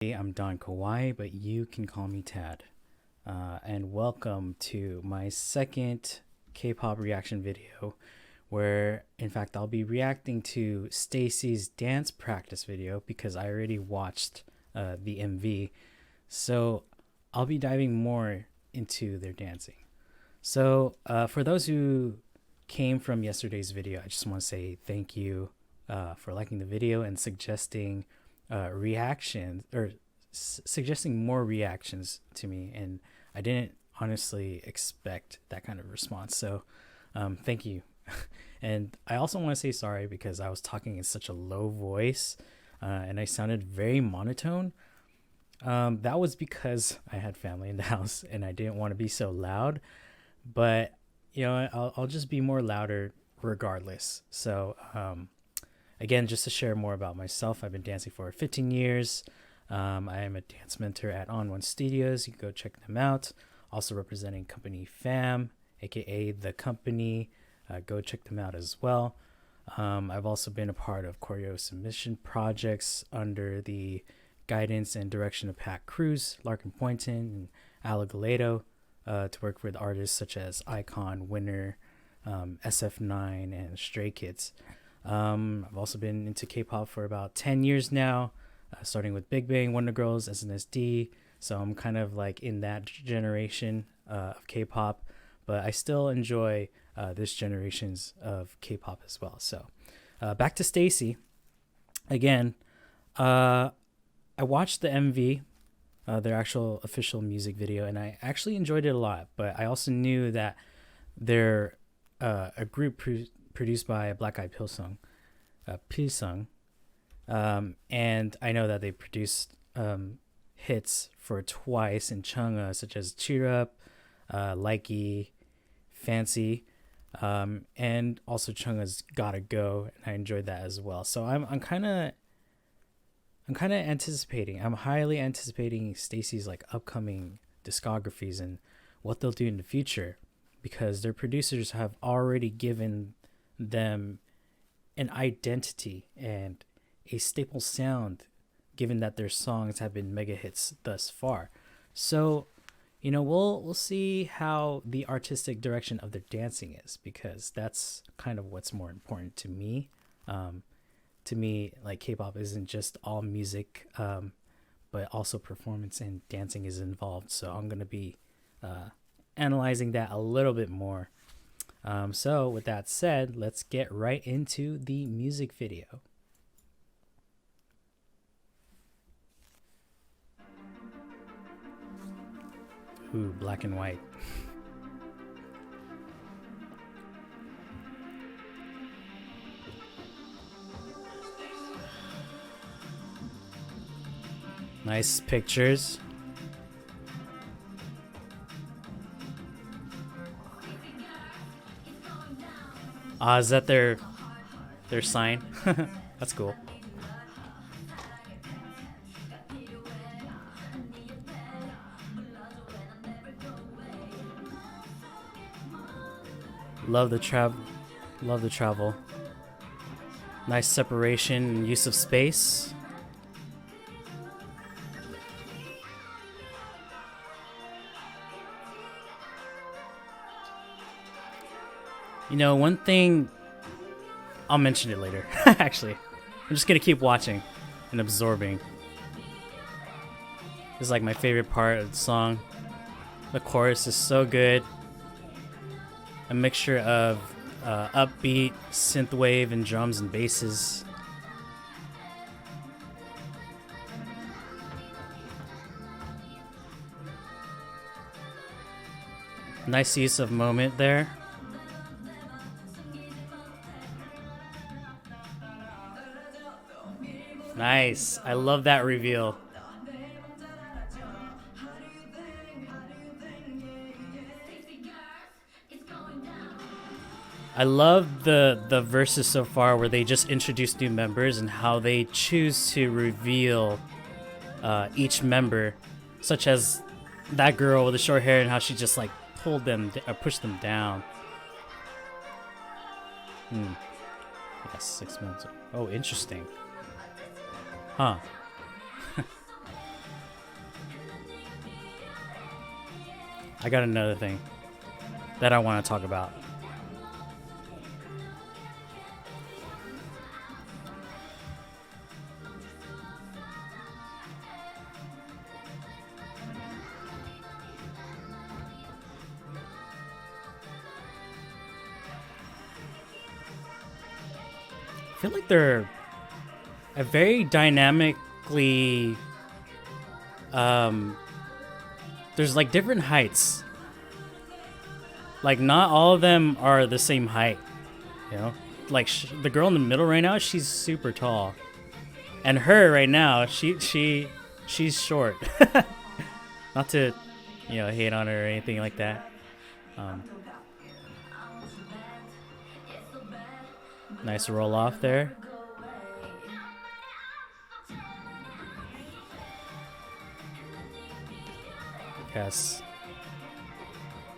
Hey, I'm Don Kawhi, but you can call me Tad. And welcome to my second K-pop reaction video, where in fact I'll be reacting to STAYC's dance practice video because I already watched the MV. So I'll be diving more into their dancing. So for those who came from yesterday's video, I just want to say thank you for liking the video and suggesting reactions or suggesting more reactions to me, and I didn't honestly expect that kind of response, so thank you. And I also want to say sorry because I was talking in such a low voice and I sounded very monotone. That was because I had family in the house and I didn't want to be so loud, but you know, I'll just be more louder regardless. So again, just to share more about myself, I've been dancing for 15 years. I am a dance mentor at On One Studios. You can go check them out. Also representing company FAM, aka The Company. Go check them out as well. I've also been a part of choreo submission projects under the guidance and direction of Pat Cruz, Larkin Poynton, and Alo Galedo to work with artists such as iKON, Winner, SF9, and Stray Kidz. I've also been into K-pop for about 10 years now, starting with Big Bang, Wonder Girls, SNSD. So I'm kind of like in that generation of K-pop, but I still enjoy this generations of K-pop as well. So back to STAYC. Again, I watched the MV, their actual official music video, and I actually enjoyed it a lot, but I also knew that they're a group produced by Black Eyed Pilsung, and I know that they produced hits for Twice and Chungha, such as Cheer Up, Likey, Fancy, and also Chungha's Gotta Go, and I enjoyed that as well. So I'm kind of anticipating. I'm highly anticipating STAYC's like upcoming discographies and what they'll do in the future, because their producers have already given them an identity and a staple sound, given that their songs have been mega hits thus far. So, you know, we'll see how the artistic direction of their dancing is, because that's kind of what's more important to me. To me, like, K-pop isn't just all music, but also performance and dancing is involved. So I'm gonna be analyzing that a little bit more. So with that said, let's get right into the music video. Ooh, black and white. Nice pictures. Is that their sign? That's cool. Love the travel. Nice separation and use of space. You know, one thing, I'll mention it later. Actually, I'm just gonna keep watching and absorbing. This is like my favorite part of the song. The chorus is so good. A mixture of upbeat synthwave and drums and basses. Nice use of moment there. Nice. I love that reveal. I love the verses so far where they just introduce new members and how they choose to reveal each member, such as that girl with the short hair and how she just like pulled them or pushed them down. Yes, 6 months. Oh, interesting. Huh. I got another thing that I want to talk about. I feel like they're a very dynamically there's like different heights. Like not all of them are the same height, you know? Like the girl in the middle right now, she's super tall. And her right now, she's short. Not to, hate on her or anything like that. Nice roll off there. Yes.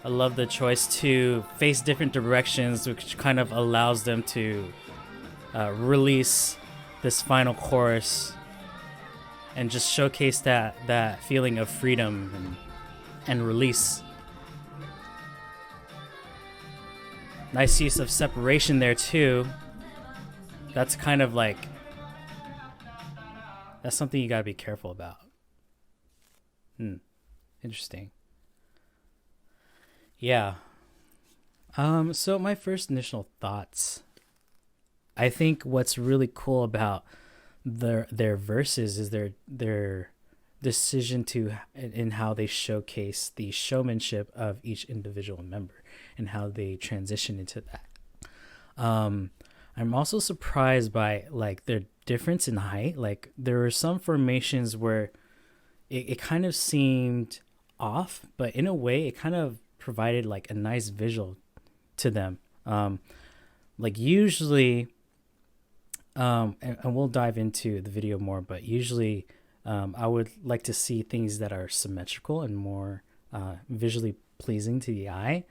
I love the choice to face different directions, which kind of allows them to release this final chorus and just showcase that feeling of freedom and release. Nice use of separation there too. That's kind of like, that's something you gotta be careful about. Interesting. Yeah. So my first initial thoughts, I think what's really cool about their verses is their decision to in how they showcase the showmanship of each individual member and how they transition into that. I'm also surprised by like their difference in height. Like there were some formations where it kind of seemed off, but in a way it kind of provided like a nice visual to them. Like usually, and we'll dive into the video more, but usually I would like to see things that are symmetrical and more visually pleasing to the eye.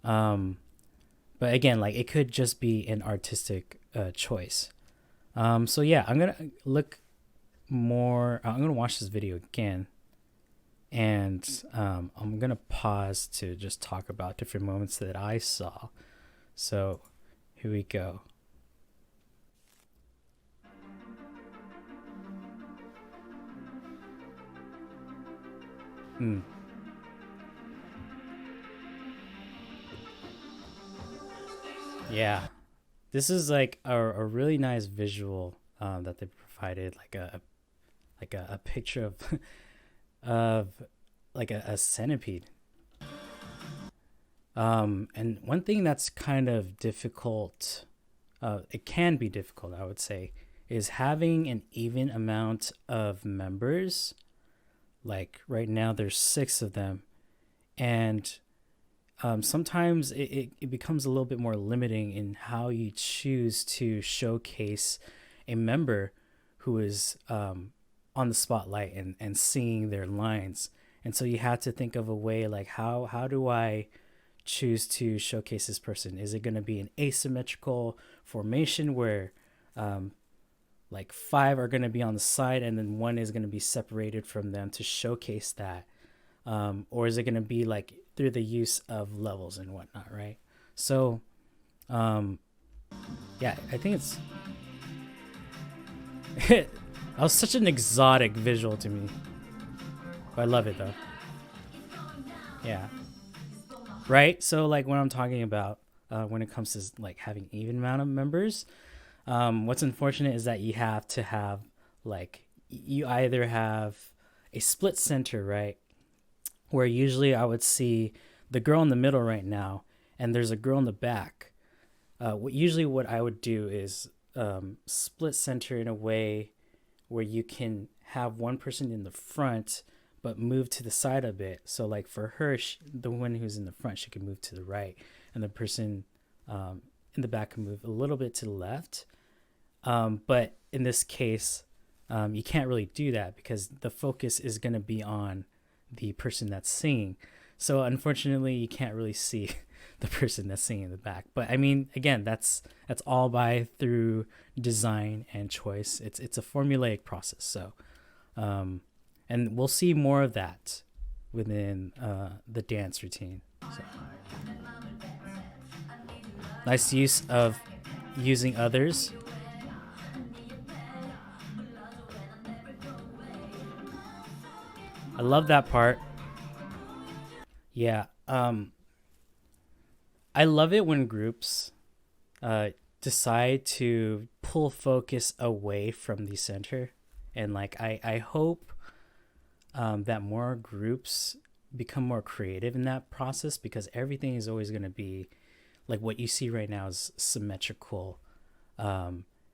But again, like it could just be an artistic choice. So yeah, I'm gonna I'm gonna watch this video again, and I'm gonna pause to just talk about different moments that I saw. So here we go. Yeah, this is like a really nice visual that they provided, like a picture of of like a centipede. And one thing that's kind of difficult, it can be difficult, I would say, is having an even amount of members. Like right now, there's 6 of them, and sometimes it becomes a little bit more limiting in how you choose to showcase a member who is on the spotlight and singing their lines. And so you have to think of a way like how do I choose to showcase this person? Is it going to be an asymmetrical formation where like 5 are going to be on the side and then 1 is going to be separated from them to showcase that? Or is it going to be like through the use of levels and whatnot, right? So yeah, I think it's that was such an exotic visual to me, but I love it though. Yeah, right. So like when I'm talking about when it comes to like having even amount of members, what's unfortunate is that you have to have like you either have a split center, right, where usually I would see the girl in the middle right now and there's a girl in the back. What I would do is split center in a way where you can have one person in the front but move to the side a bit. So like for her, the one who's in the front, she can move to the right, and the person in the back can move a little bit to the left. But in this case, you can't really do that because the focus is going to be on the person that's singing. So unfortunately, you can't really see the person that's singing in the back. But I mean, again, that's all by through design and choice. It's a formulaic process. So, and we'll see more of that within the dance routine. So. Nice use of using others. I love that part. Yeah. I love it when groups decide to pull focus away from the center. And like I hope that more groups become more creative in that process, because everything is always going to be like what you see right now is symmetrical.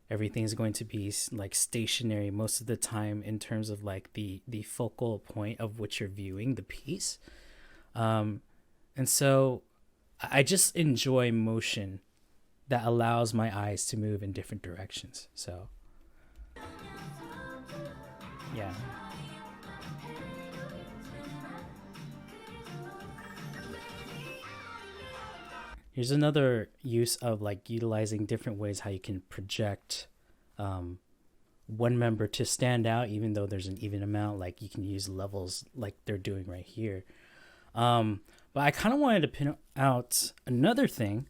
Everything is going to be like stationary most of the time in terms of like the focal point of which you're viewing the piece. And so I just enjoy motion that allows my eyes to move in different directions. So yeah. Here's another use of like utilizing different ways how you can project one member to stand out, even though there's an even amount. Like you can use levels like they're doing right here. But I kind of wanted to pin out another thing,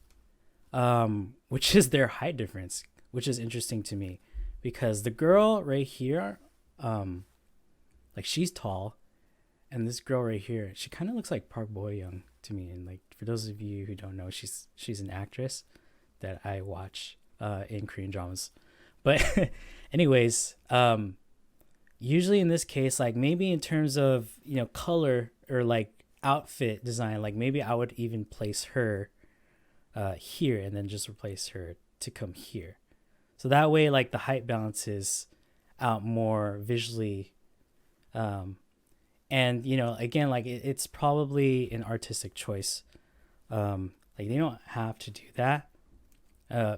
which is their height difference, which is interesting to me, because the girl right here, like she's tall, and this girl right here, she kind of looks like Park Bo Young to me. And like for those of you who don't know, she's an actress that I watch in Korean dramas. But anyways, usually in this case, like maybe in terms of, you know, color or like outfit design, like maybe I would even place her here and then just replace her to come here. So that way like the height balances out more visually. And you know, again, like it's probably an artistic choice. Like they don't have to do that.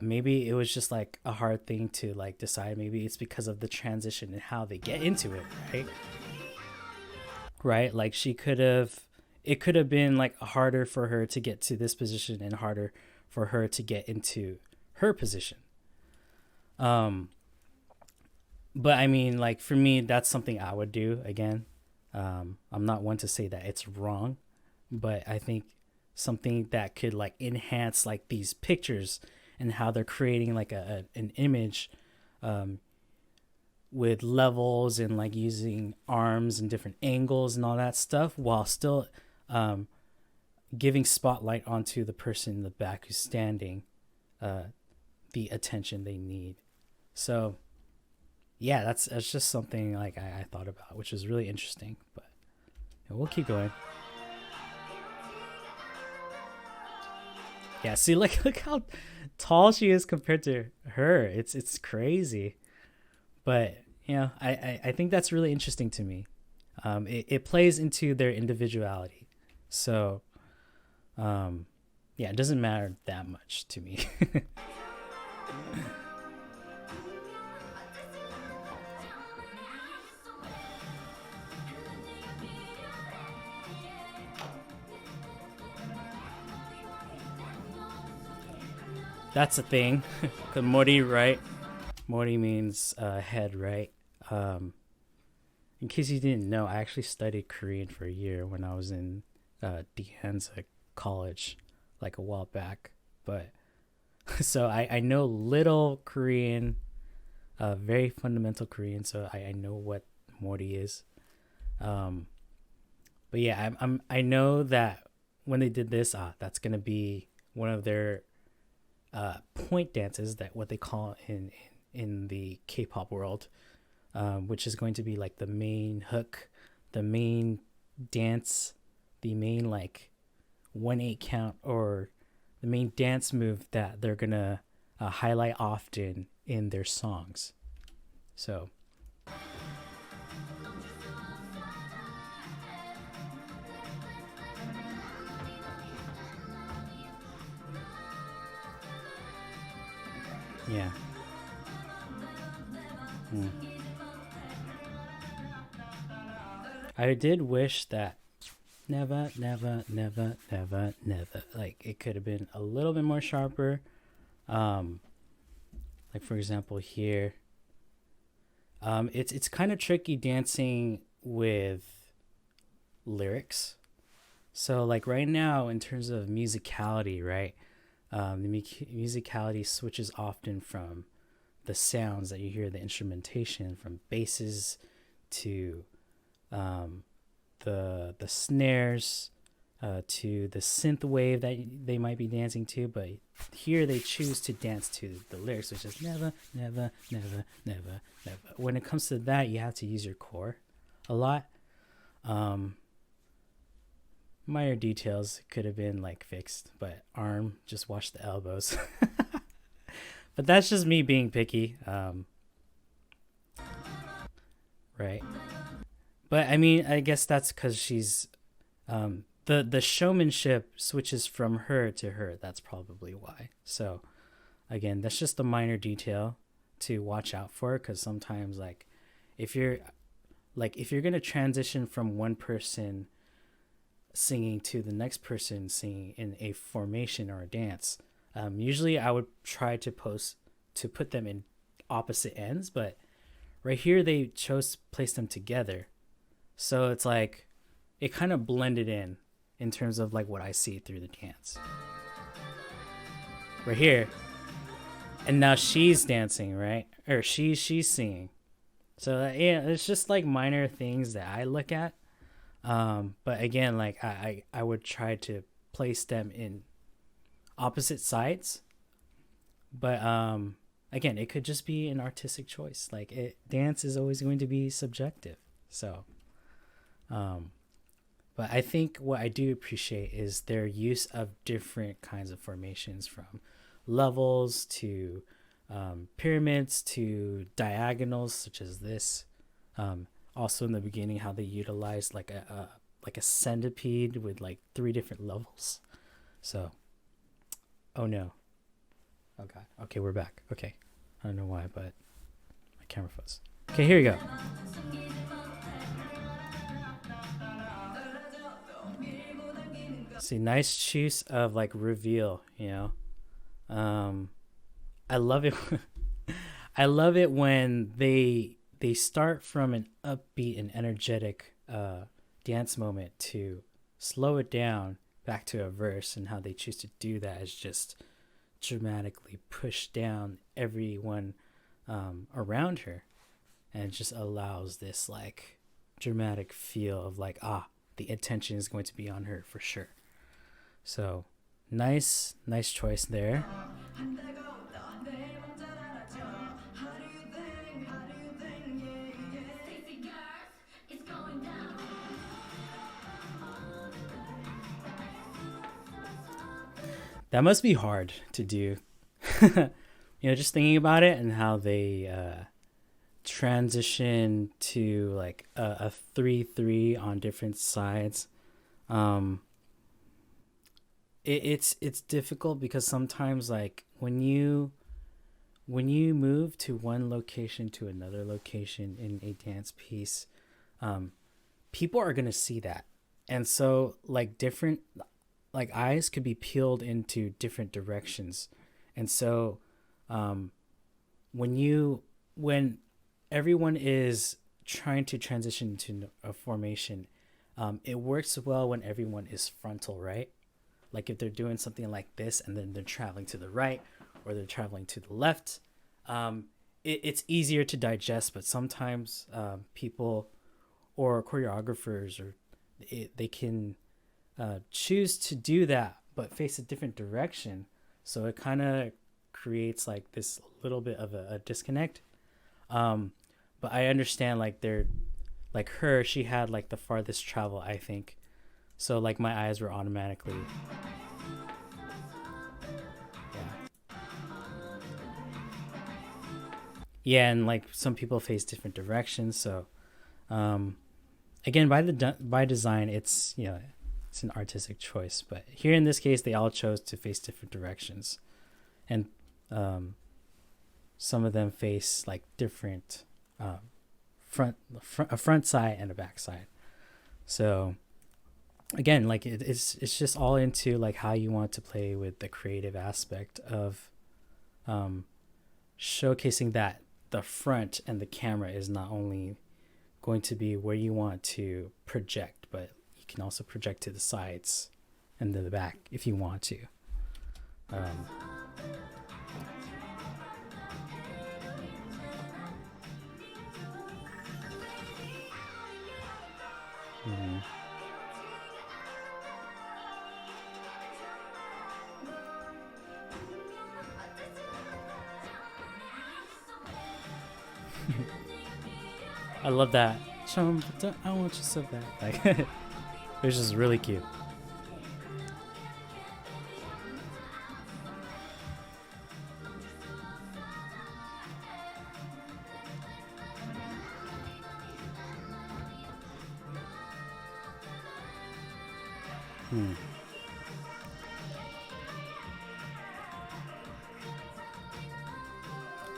Maybe it was just like a hard thing to like decide. Maybe it's because of the transition and how they get into it, right? Like it could have been like harder for her to get to this position and harder for her to get into her position. But I mean, like for me, that's something I would do again. I'm not one to say that it's wrong, but I think something that could like enhance like these pictures and how they're creating like an image with levels and like using arms and different angles and all that stuff, while still giving spotlight onto the person in the back who's standing the attention they need. So yeah, that's just something like I thought about, which is really interesting. But yeah, we'll keep going. Yeah, see, look how tall she is compared to her. It's crazy. But you know, I think that's really interesting to me. It plays into their individuality. So yeah, it doesn't matter that much to me. That's a thing. The mori, right? Mori means head, right? In case you didn't know, I actually studied Korean for a year when I was in Dehanza College, like a while back. But so I know little Korean, very fundamental Korean. So I know what mori is. But yeah, I know that when they did this, that's gonna be one of their point dances, that what they call in the K-pop world, which is going to be like the main hook, the main dance, the main like 1/8 count, or the main dance move that they're gonna highlight often in their songs. So yeah. I did wish that never, never, never, never, never, like it could have been a little bit more sharper. Like for example here, it's kind of tricky dancing with lyrics. So like right now, in terms of musicality, right? Musicality switches often from the sounds that you hear, the instrumentation, from basses to the snares, to the synth wave that they might be dancing to. But here they choose to dance to the lyrics, which is never, never, never, never, never. When it comes to that, you have to use your core a lot. Minor details could have been like fixed, but arm, just wash the elbows. But that's just me being picky. Right. But I mean, I guess that's because she's the showmanship switches from her to her. That's probably why. So again, that's just a minor detail to watch out for, because sometimes like if you're gonna transition from one person singing to the next person singing in a formation or a dance, usually I would try to put them in opposite ends, but right here they chose to place them together, so it's like it kind of blended in terms of like what I see through the dance right here. And now she's dancing, right? Or she's singing. So yeah, it's just like minor things that I look at. But again, like I would try to place them in opposite sides. But again, it could just be an artistic choice. Like dance is always going to be subjective. So but I think what I do appreciate is their use of different kinds of formations, from levels to pyramids to diagonals, such as this. Also in the beginning, how they utilized like a centipede with like 3 different levels. So, oh no, oh god. Okay, we're back. Okay, I don't know why, but my camera froze. Okay, here we go. See, nice choice of like reveal, you know. I love it. I love it when they start from an upbeat and energetic dance moment to slow it down back to a verse, and how they choose to do that is just dramatically push down everyone around her, and it just allows this like dramatic feel of like, the attention is going to be on her for sure. So nice choice there. That must be hard to do. Just thinking about it and how they transition to like a 3/3 on different sides. It's difficult because sometimes like when you move to one location to another location in a dance piece, people are gonna see that, and so like different like eyes could be peeled into different directions. And so when everyone is trying to transition to a formation, it works well when everyone is frontal, right? Like if they're doing something like this and then they're traveling to the right or they're traveling to the left, it's easier to digest. But sometimes people or choreographers they can choose to do that but face a different direction, so it kind of creates like this little bit of a disconnect. But I understand like they're like she had like the farthest travel, I think, so like my eyes were automatically yeah, and like some people face different directions. So again, by design, it's it's an artistic choice, but here in this case they all chose to face different directions, and some of them face like different a front side and a back side. So again, like it's just all into like how you want to play with the creative aspect of showcasing that the front and the camera is not only going to be where you want to project, but you can also project to the sides and to the back if you want to. I love that. I want you so bad. Like, it was just really cute.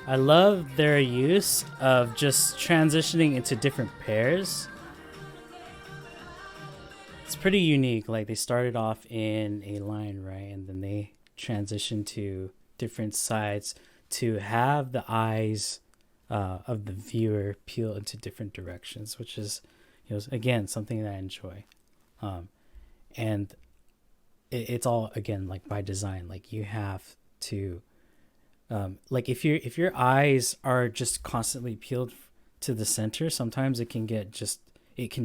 I love their use of just transitioning into different pairs. It's pretty unique. Like, they started off in a line, right? And then they transitioned to different sides to have the eyes of the viewer peel into different directions, which is, again, something that I enjoy. And it's all, again, like by design. Like, you have to, like, if your eyes are just constantly peeled to the center, sometimes it can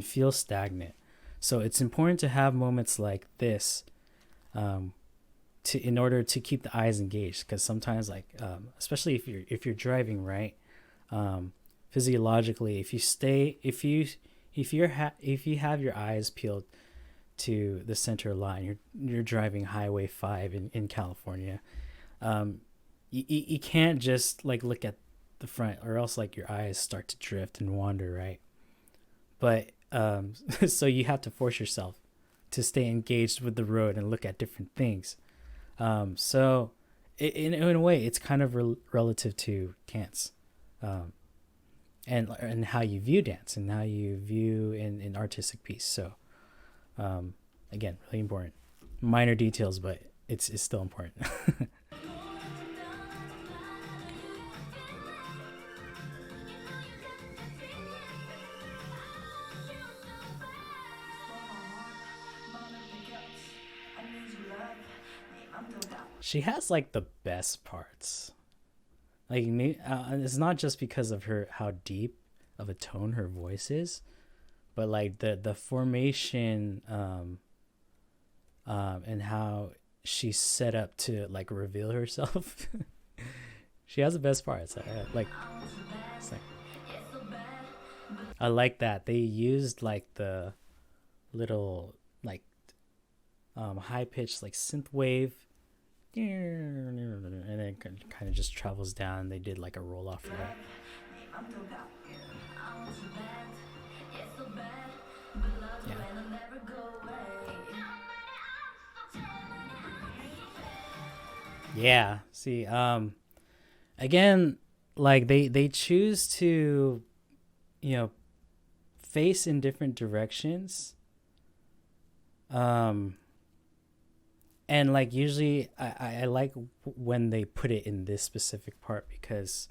feel stagnant. So it's important to have moments like this, in order to keep the eyes engaged. Because sometimes, like, especially if you're driving, right, physiologically, if you have your eyes peeled to the center line, you're driving Highway 5 in California. You can't just like look at the front, or else like your eyes start to drift and wander, right? But so you have to force yourself to stay engaged with the road and look at different things. So in a way, it's kind of relative to dance, and how you view dance and how you view an artistic piece. So again, really important. Minor details, but it's still important. She has like the best parts. Like, it's not just because of how deep of a tone her voice is, but like the formation, and how she's set up to like reveal herself. She has the best parts. I like that they used like the little like high pitched like synth wave, and then it kind of just travels down. They did like a roll off for that. Yeah. See, again, like they choose to, face in different directions. And like usually I like when they put it in this specific part, because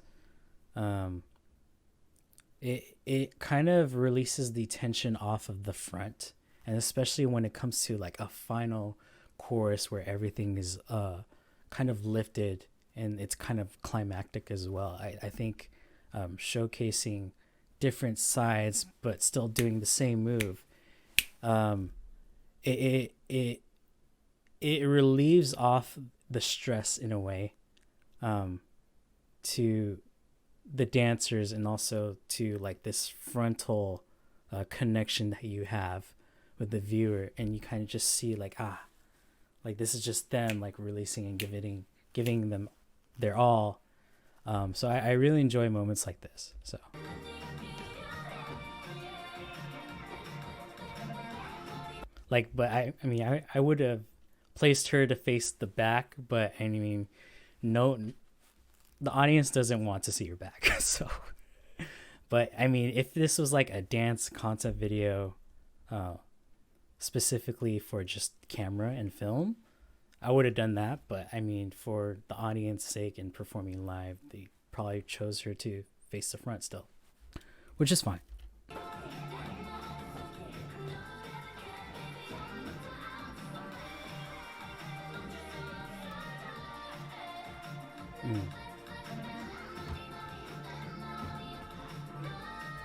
it kind of releases the tension off of the front, and especially when it comes to like a final chorus where everything is kind of lifted and it's kind of climactic as well. I think showcasing different sides but still doing the same move, it relieves off the stress in a way, to the dancers, and also to like this frontal connection that you have with the viewer, and you kind of just see like like this is just them like releasing and giving them their all. So I really enjoy moments like this. So like, but I mean I would have placed her to face the back, but I mean, no, the audience doesn't want to see your back. So, but I mean, if this was like a dance concept video, specifically for just camera and film, I would have done that. But I mean, for the audience's sake and performing live, they probably chose her to face the front still, which is fine. Mm.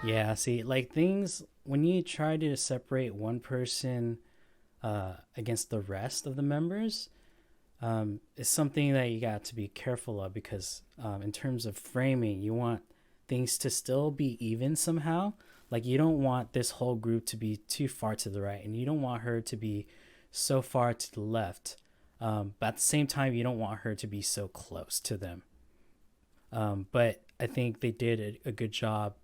Yeah, see, like things when you try to separate one person against the rest of the members, is something that you got to be careful of because in terms of framing, you want things to still be even somehow. Like you don't want this whole group to be too far to the right, and you don't want her to be so far to the left. But at the same time, you don't want her to be so close to them. But I think they did a good job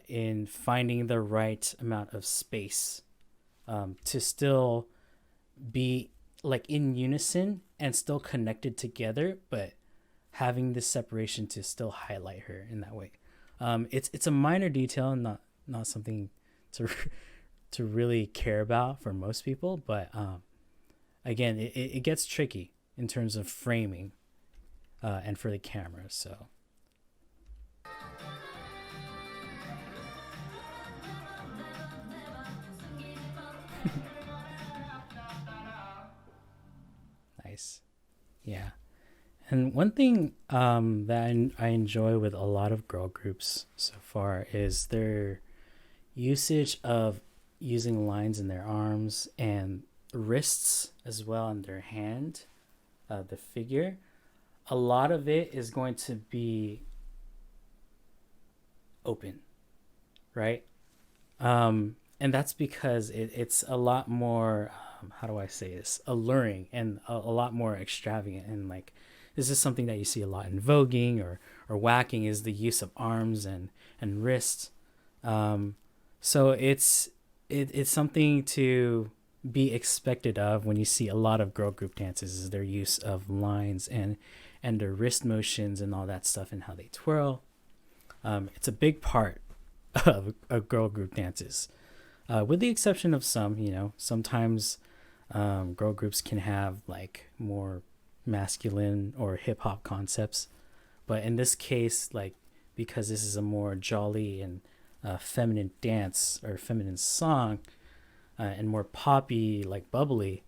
in finding the right amount of space to still be like in unison and still connected together, but having this separation to still highlight her in that way. It's a minor detail, not something to to really care about for most people, but again, it gets tricky in terms of framing and for the camera. So nice, yeah. And one thing that I enjoy with a lot of girl groups so far is their usage of using lines in their arms and wrists as well in their hand, the figure. A lot of it is going to be open, right? And that's because it's a lot more, how do I say this, alluring and a lot more extravagant. And like, this is something that you see a lot in voguing or whacking is the use of arms and wrists. So it's something to be expected of when you see a lot of girl group dances is their use of lines and their wrist motions and all that stuff and how they twirl. It's a big part of girl group dances, with the exception of some. Sometimes girl groups can have like more masculine or hip hop concepts, but in this case, like because this is a more jolly and feminine dance or feminine song, and more poppy, like bubbly,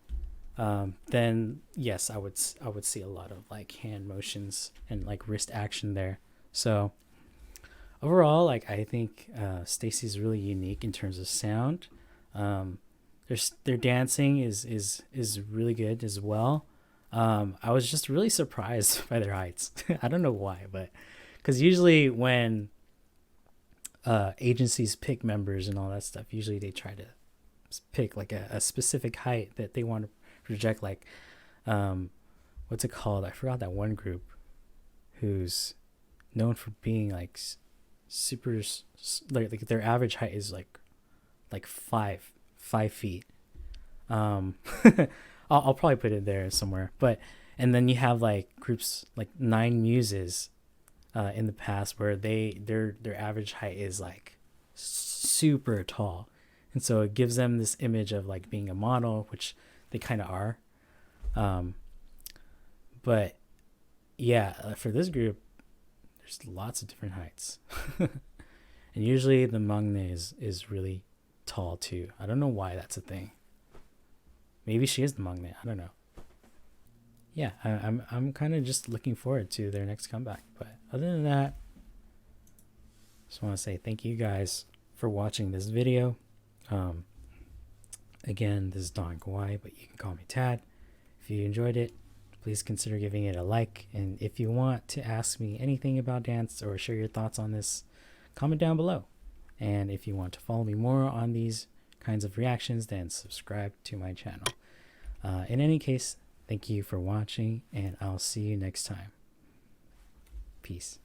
then yes, I would see a lot of like hand motions and like wrist action there. So overall, like I think STAYC's really unique in terms of sound. Their dancing is really good as well. I was just really surprised by their heights. I don't know why, but because usually when agencies pick members and all that stuff, usually they try to pick like a specific height that they want to project. Like, what's it called? I forgot that one group who's known for being like super, like their average height is like 5 feet. I'll probably put it there somewhere. But and then you have like groups like Nine Muses in the past where their average height is like super tall, and so it gives them this image of like being a model, which they kind of are. But yeah, for this group, there's lots of different heights, and usually the maknae is really tall too. I don't know why that's a thing. Maybe she is the maknae. I don't know. Yeah, I'm kind of just looking forward to their next comeback. But other than that, just want to say thank you guys for watching this video. Again, this is Don Kawhi, but you can call me Tad. If you enjoyed it, please consider giving it a like. And if you want to ask me anything about dance or share your thoughts on this, comment down below. And if you want to follow me more on these kinds of reactions, then subscribe to my channel. In any case, thank you for watching, and I'll see you next time. Peace.